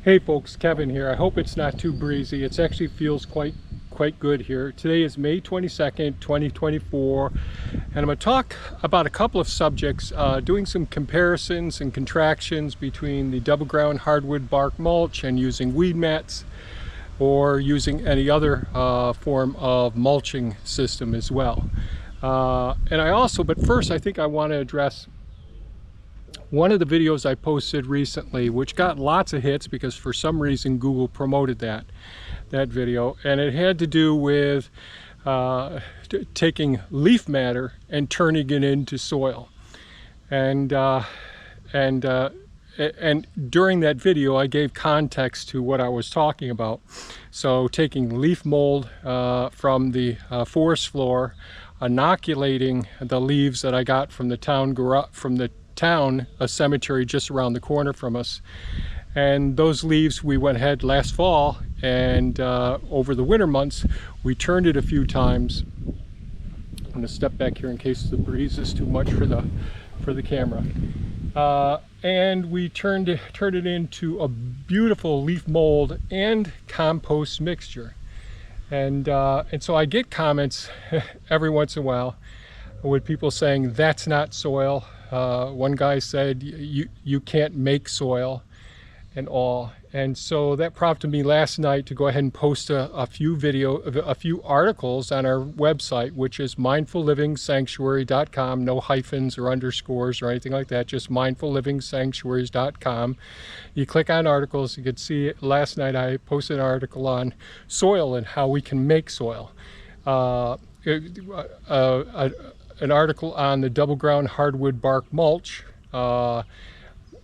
Hey folks, Kevin here. I hope it's not too breezy. It actually feels quite good here. Today is May 22nd, 2024, and I'm going to talk about a couple of subjects, doing some comparisons and contractions between the double ground hardwood bark mulch and using weed mats, or using any other form of mulching system as well. But first I think I want to address one of the videos I posted recently, which got lots of hits because for some reason Google promoted that video, and it had to do with taking leaf matter and turning it into soil. And during that video I gave context to what I was talking about. So taking leaf mold from the forest floor, inoculating the leaves that I got from the town a cemetery just around the corner from us, and those leaves we went ahead last fall, and over the winter months we turned it a few times. I'm going to step back here in case the breeze is too much for the camera, and we turned it into a beautiful leaf mold and compost mixture. And so I get comments every once in a while with people saying that's not soil. One guy said you can't make soil and all, and so that prompted me last night to go ahead and post a few articles on our website, which is mindfullivingsanctuary.com. No hyphens or underscores or anything like that, just mindfullivingsanctuaries.com. You click on articles, you can see last night I posted an article on soil and how we can make soil. An article on the double ground hardwood bark mulch, an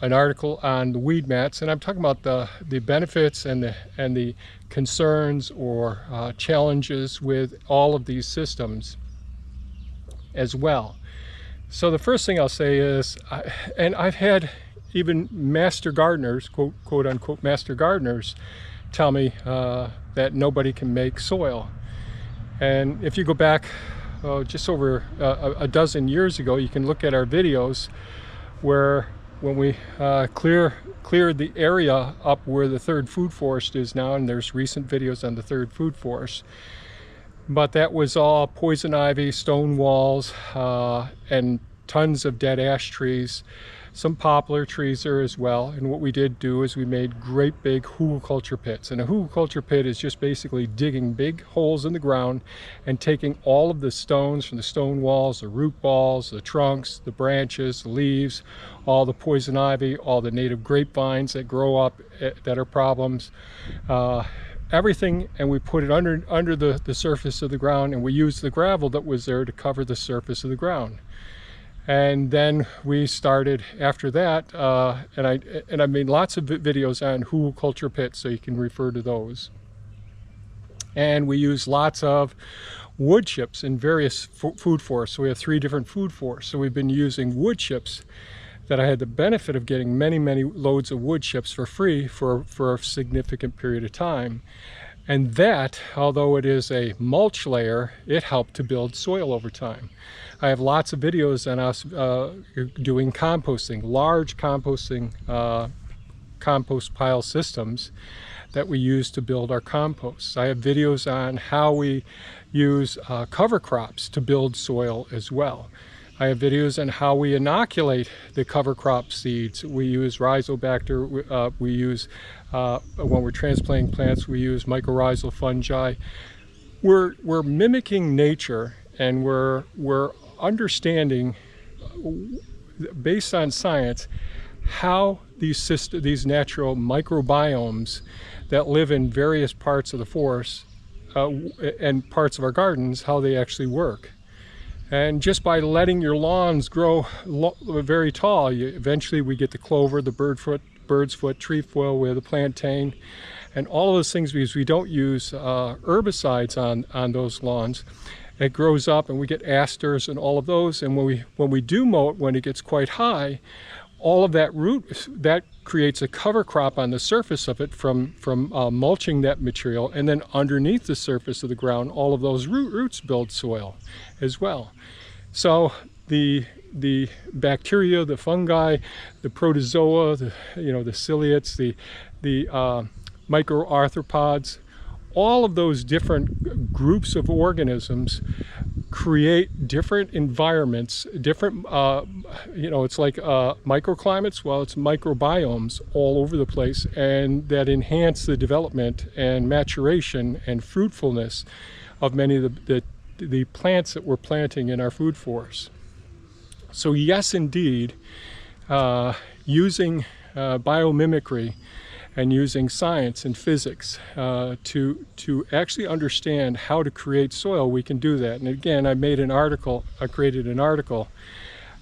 article on the weed mats, and I'm talking about the benefits and the concerns or challenges with all of these systems as well. So the first thing I'll say is, and I've had even master gardeners, quote unquote master gardeners, tell me that nobody can make soil. And if you go back just over a dozen years ago, you can look at our videos where when we cleared the area up where the third food forest is now, and there's recent videos on the third food forest, but that was all poison ivy, stone walls, and tons of dead ash trees. Some poplar trees there as well. And what we did do is we made great big hugelkultur pits. And a hugelkultur pit is just basically digging big holes in the ground and taking all of the stones from the stone walls, the root balls, the trunks, the branches, the leaves, all the poison ivy, all the native grapevines that grow up that are problems, everything, and we put it under the surface of the ground, and we used the gravel that was there to cover the surface of the ground. And then we started after that, and I made lots of videos on hugelkultur pits, so you can refer to those. And we use lots of wood chips in various food forests. So we have 3 different food forests. So we've been using wood chips that I had the benefit of getting many loads of wood chips for free for a significant period of time. And that, although it is a mulch layer, it helped to build soil over time. I have lots of videos on us doing composting, large composting compost pile systems that we use to build our compost. I have videos on how we use cover crops to build soil as well. I have videos on how we inoculate the cover crop seeds. We use rhizobacter, we use, when we're transplanting plants, we use mycorrhizal fungi. We're mimicking nature, and we're understanding, based on science, how these natural microbiomes that live in various parts of the forest and parts of our gardens, how they actually work. And just by letting your lawns grow very tall, eventually we get the clover, the bird's foot, trefoil, we have the plantain, and all of those things, because we don't use herbicides on those lawns. It grows up, and we get asters and all of those. And when we do mow it, when it gets quite high, all of that root, that creates a cover crop on the surface of it from mulching that material, and then underneath the surface of the ground, all of those roots build soil as well. So the the bacteria, the fungi, the protozoa, the ciliates, the microarthropods, all of those different groups of organisms create different environments, different, it's like microclimates, well, it's microbiomes all over the place, and that enhance the development and maturation and fruitfulness of many of the plants that we're planting in our food forests. So yes, indeed, using biomimicry and using science and physics to actually understand how to create soil, we can do that. And again, I created an article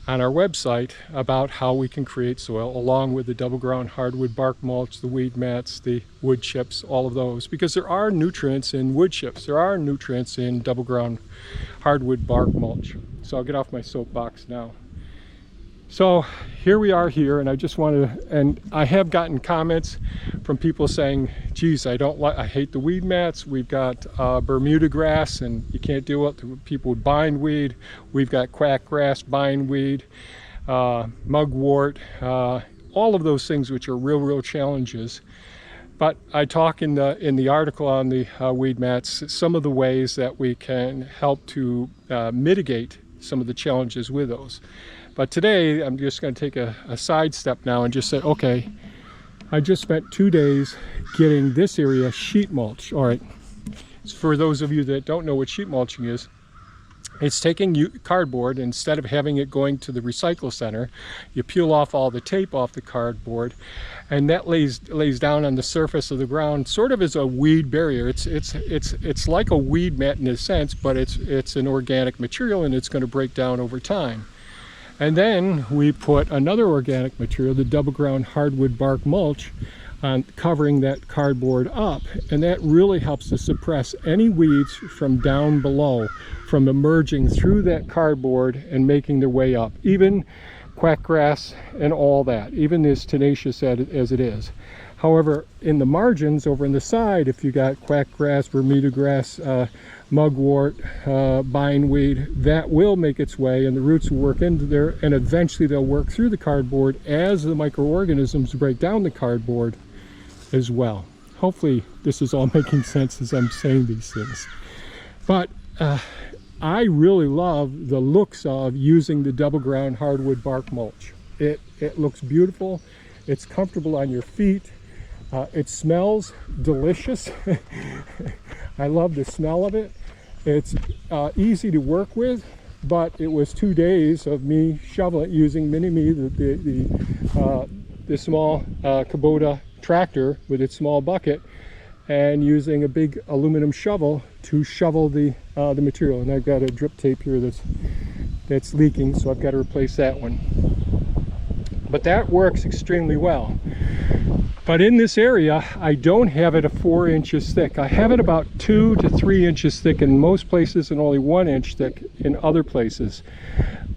on our website about how we can create soil, along with the double ground hardwood bark mulch, the weed mats, the wood chips, all of those, because there are nutrients in wood chips, there are nutrients in double ground hardwood bark mulch. So I'll get off my soapbox now. So here we are here, and I just wanted to, and I have gotten comments from people saying, geez, I hate the weed mats. We've got Bermuda grass and you can't deal with people with bindweed. We've got quack grass, bindweed, mugwort, all of those things which are real challenges. But I talk in the article on the weed mats some of the ways that we can help to mitigate some of the challenges with those. But today, I'm just going to take a sidestep now and just say, okay, I just spent 2 days getting this area sheet mulch. All right, for those of you that don't know what sheet mulching is, it's taking cardboard, instead of having it going to the recycle center, you peel off all the tape off the cardboard, and that lays down on the surface of the ground, sort of as a weed barrier. It's like a weed mat in a sense, but it's an organic material, and it's going to break down over time. And then we put another organic material, the double ground hardwood bark mulch, on covering that cardboard up, and that really helps to suppress any weeds from down below from emerging through that cardboard and making their way up, even quackgrass and all that, even as tenacious as it is. However, in the margins over in the side, if you got quackgrass, Bermuda grass, mugwort, bindweed, that will make its way, and the roots will work into there, and eventually they'll work through the cardboard as the microorganisms break down the cardboard as well. Hopefully this is all making sense as I'm saying these things. But I really love the looks of using the double ground hardwood bark mulch. It looks beautiful, it's comfortable on your feet, it smells delicious. I love the smell of it. It's easy to work with, but it was 2 days of me shoveling using Mini-Me, the small Kubota tractor with its small bucket, and using a big aluminum shovel to shovel the material. And I've got a drip tape here that's leaking, so I've got to replace that one. But that works extremely well. But in this area, I don't have it 4 inches thick. I have it about 2 to 3 inches thick in most places, and only 1 inch thick in other places.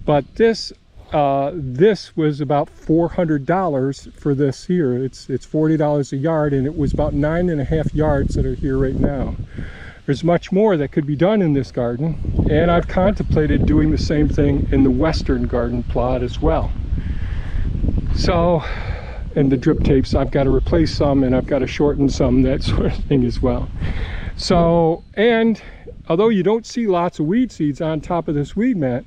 But this was about $400 for this here. It's $40 a yard, and it was about 9.5 yards that are here right now. There's much more that could be done in this garden, and I've contemplated doing the same thing in the western garden plot as well. So, and the drip tapes, I've got to replace some, and I've got to shorten some, that sort of thing as well. So, and although you don't see lots of weed seeds on top of this weed mat,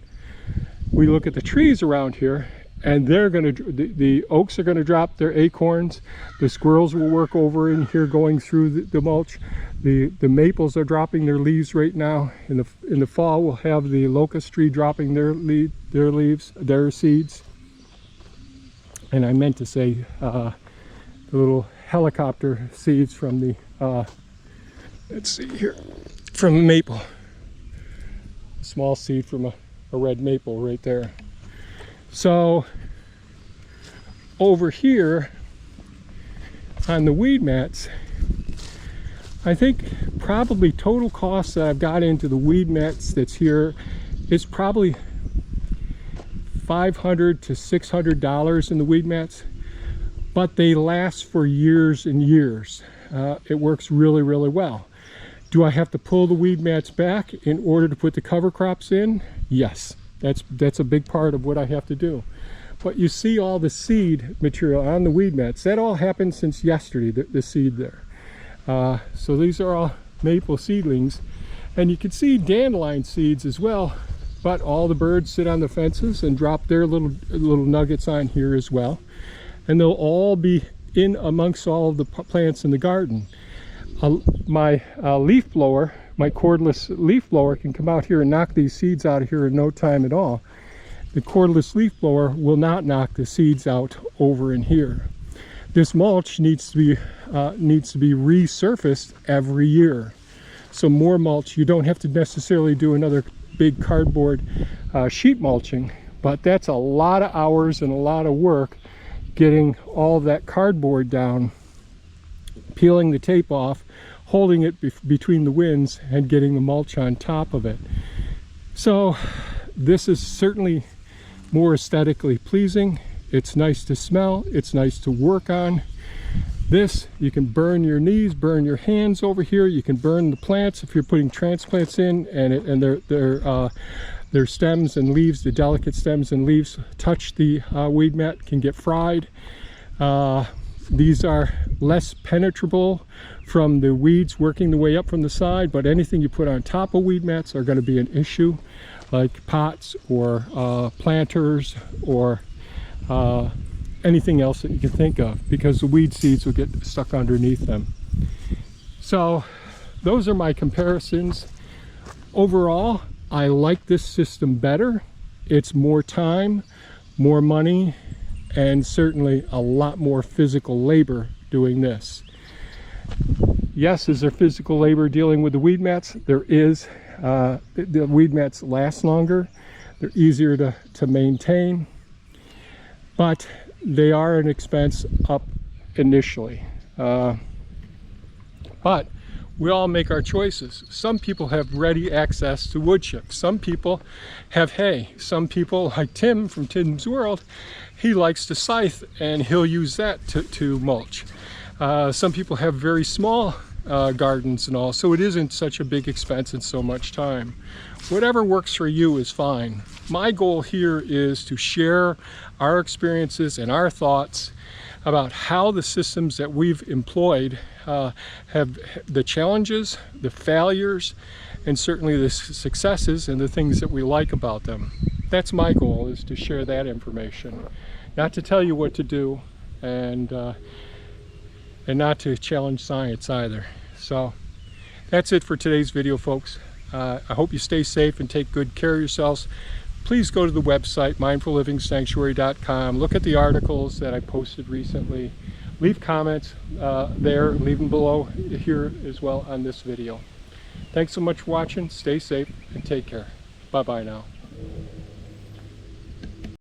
we look at the trees around here, and they're going to, the oaks are going to drop their acorns, the squirrels will work over in here going through the mulch, the maples are dropping their leaves right now. In the fall, we'll have the locust tree dropping their seeds. And I meant to say the little helicopter seeds from the, let's see here, from a maple. A small seed from a red maple right there. So over here on the weed mats, I think probably total cost that I've got into the weed mats that's here is probably $500 to $600 in the weed mats, but they last for years and years. It works really well. Do I have to pull the weed mats back in order to put the cover crops in? Yes, That's a big part of what I have to do. But you see all the seed material on the weed mats. That all happened since yesterday, the seed there. So these are all maple seedlings. And you can see dandelion seeds as well. But all the birds sit on the fences and drop their little nuggets on here as well. And they'll all be in amongst all of the plants in the garden. My leaf blower, my cordless leaf blower, can come out here and knock these seeds out of here in no time at all. The cordless leaf blower will not knock the seeds out over in here. This mulch needs to be resurfaced every year. So more mulch. You don't have to necessarily do another big cardboard sheet mulching, but that's a lot of hours and a lot of work getting all of that cardboard down, peeling the tape off, holding it between the winds, and getting the mulch on top of it. So this is certainly more aesthetically pleasing. It's nice to smell, it's nice to work on. This, you can burn your knees, burn your hands over here. You can burn the plants if you're putting transplants in, and their stems and leaves, the delicate stems and leaves touch the weed mat, can get fried. These are less penetrable from the weeds working the way up from the side, but anything you put on top of weed mats are going to be an issue, like pots or planters or anything else that you can think of, because the weed seeds will get stuck underneath them. So those are my comparisons. Overall, I like this system better. It's more time, more money, and certainly a lot more physical labor doing this. Yes, is there physical labor dealing with the weed mats? There is. The weed mats last longer. They're easier to maintain, but they are an expense up initially. But we all make our choices. Some people have ready access to wood chips. Some people have hay. Some people, like Tim from Tim's World, he likes to scythe and he'll use that to mulch. Some people have very small gardens and all, so it isn't such a big expense and so much time. Whatever works for you is fine. My goal here is to share our experiences and our thoughts about how the systems that we've employed have the challenges, the failures, and certainly the successes and the things that we like about them. That's my goal, is to share that information. Not to tell you what to do, and not to challenge science either. So that's it for today's video, folks. I hope you stay safe and take good care of yourselves. Please go to the website, mindfullivingsanctuary.com. Look at the articles that I posted recently. Leave comments there, leave them below here as well on this video. Thanks so much for watching. Stay safe and take care. Bye-bye now.